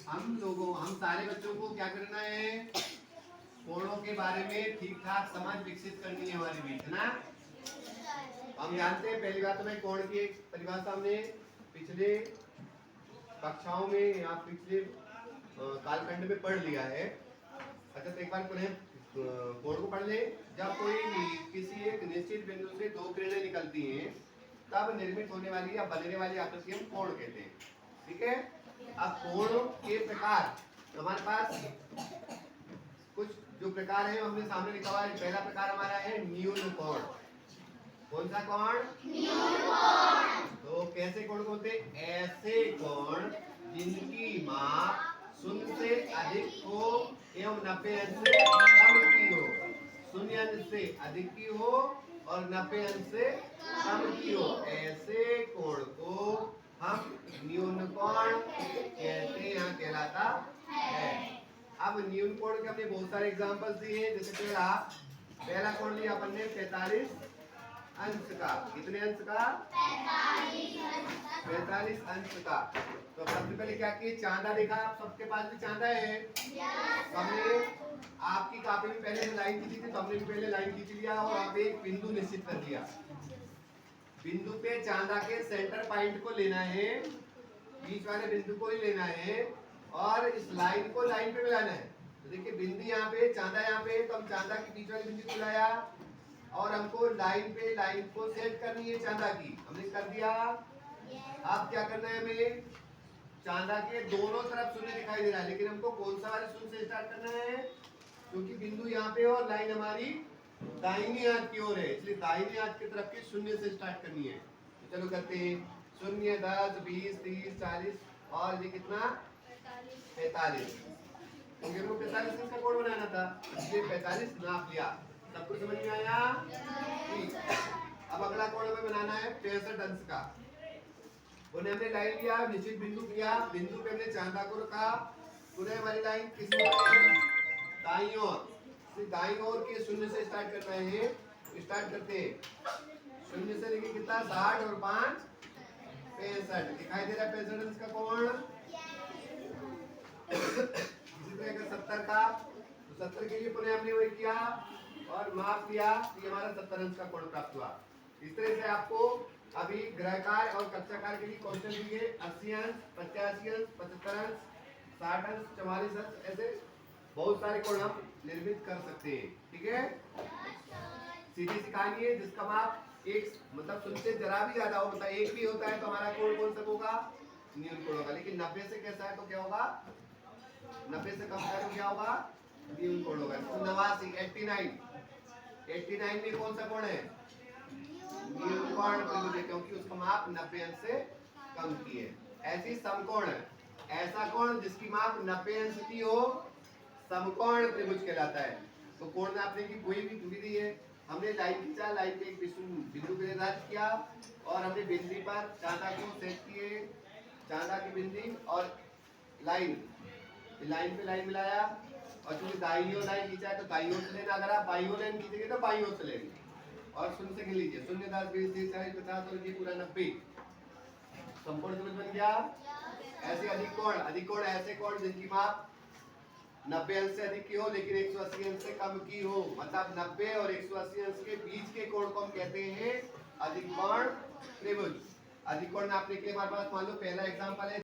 हम सारे बच्चों को क्या करना है, कोणों के बारे में ठीक ठाक समझ विकसित करनी है हमारे बीच, है ना। हम जानते हैं, पहली बात तो मैं कोण की एक परिभाषा हमने पिछले कक्षाओं में या पिछले कालखंड में पढ़ लिया है। अच्छा, तो एक बार पुनः कोण को पढ़ ले। जब कोई किसी एक निश्चित बिंदु से दो किरणें निकलती हैं तब निर्मित होने वाली या बनने वाली आकृति हम कोण कहते हैं। ठीक है। अब कोण के प्रकार हमारे पास कुछ जो प्रकार है हमने सामने लिखा हुआ है। पहला प्रकार हमारा है न्यून कोण। कौन सा कोण? न्यून कोण। तो कैसे कोण बोलते हैं? ऐसे कोण जिनकी माप शून्य से अधिक हो एवं 90 अंश से कम की हो। शून्य अंश से अधिक की हो और 90 अंश से कम की हो, ऐसे कोण को हम न्यून कोण कहते हैं, कहलाता है। अब न्यून कोण के हमने बहुत सारे एग्जांपल्स दिए हैं। जैसे पहला कोण लिया अपन ने 45 अंश का। कितने अंश का? 45 अंश का। तो सबसे पहले क्या किए, चांदा देखा। आप सबके पास भी चांदा है? हमने आपकी कॉपी में पहले लाइन खींची थी, तो हमने भी पहले लाइन खींच लिया और आप एक बिंदु निश्चित कर दिया। बिंदु पे चांदा के सेंटर पॉइंट को लेना है, बीच वाले बिंदु को ही लेना है और इस लाइन को लाइन पे मिलाना है। तो देखिए, बिंदु यहाँ पे, चांदा यहाँ पे, तो हम चांदा के बीच वाले बिंदु को लाया और हमको लाइन पे लाइन को सेट करनी है चांदा की। हमने कर दिया। अब क्या करना है हमें, चांदा के दोनों तरफ शून्य दिखाई दे रहा है, लेकिन हमको कौन सा वाले शून्य से स्टार्ट करना है, क्योंकि बिंदु यहाँ पे और लाइन हमारी दाहिनी हाथ की ओर है, इसलिए दाहिनी हाथ की तरफ के शून्य से स्टार्ट करनी है। तो चलो करते हैं। 0, 10, 20, 30, 40 और ये कितना? 45। क्योंकि हमको 45 अंश का कोण बनाना था, इसलिए 45 नाप लिया। सबको समझ में आया? ठीक। अब अगला कोण हमें बनाना है 65 अंश का। उन्हें हमने लाइन लिया, निश्चित बिंदु किया, बिंदु पे हमने चांदा को रखा। पुनः वाली लाइन किस ओर? दाईं ओर। दाईं ओर के शून्य से स्टार्ट करना है। स्टार्ट करते हैं। शून्य से लेके कितना? 60 और 5 65। दिखाई दे रहा है 65 अंश का कोण। इसी तरह का 70 का, तो 70 के लिए पुनः हमने वही किया और माप लिया, तो ये हमारा 70 अंश का कोण प्राप्त हुआ। इस तरह से आपको अभी गृहकार और कक्षाकार के लिए क्वेश्चन दिए 80 अंश, 85 अंश, 75 अंश, 60 अंश, 44 अंश, ऐसे बहुत सारे कोण हम निर्मित कर सकते हैं। ठीक है। सीधी सी कहानी है, जिसका माप एक मतलब शून्य से जरा भी ज्यादा हो, मतलब एक भी होता है तो हमारा कोण कौन सा होगा? न्यून कोण होगा। लेकिन 90 से कैसा है तो क्या होगा? 90 से कम है तो क्या होगा? न्यून कोण होगा। 89 में कौन सा कोण है? न्यून कोण त्रिभुज है, क्योंकि उसका माप 90 अंश से कम की है। ऐसी समकोण है, ऐसा कोण जिसकी माप 90 अंश की हो, समकोण त्रिभुज कहलाता है। तो कोण नापने की कोई भी विधि है। हमने लाइन खींचा, लाइन पे एक बिंदु पे निर्धारित किया और हमने बिंदु पर चांदा को सेट किए, चांदा की बिंदु और लाइन पे लाइन मिलाया और चूंकि दाईं ओर लाइन खींचा है तो दाईं ओर से लेना। अगर आप बाईं ओर लाइन खींचेंगे तो बाईं ओर से लेंगे और शून्य से गिन लीजिए। 0, 10, 20, 30, 40, 50 और ये पूरा 90 संपूर्ण त्रिभुज बन गया। ऐसे अधिक कोण ऐसे कोण जिनकी माप 90 अंश से अधिक की हो लेकिन 180 अंश से कम की हो, मतलब 90 और 180 अंश के बीच के कोण को हम कहते हैं अधिक कोण त्रिभुज। अधिक कोण नापने के लिए हमारे पास मान लो पहला एग्जांपल है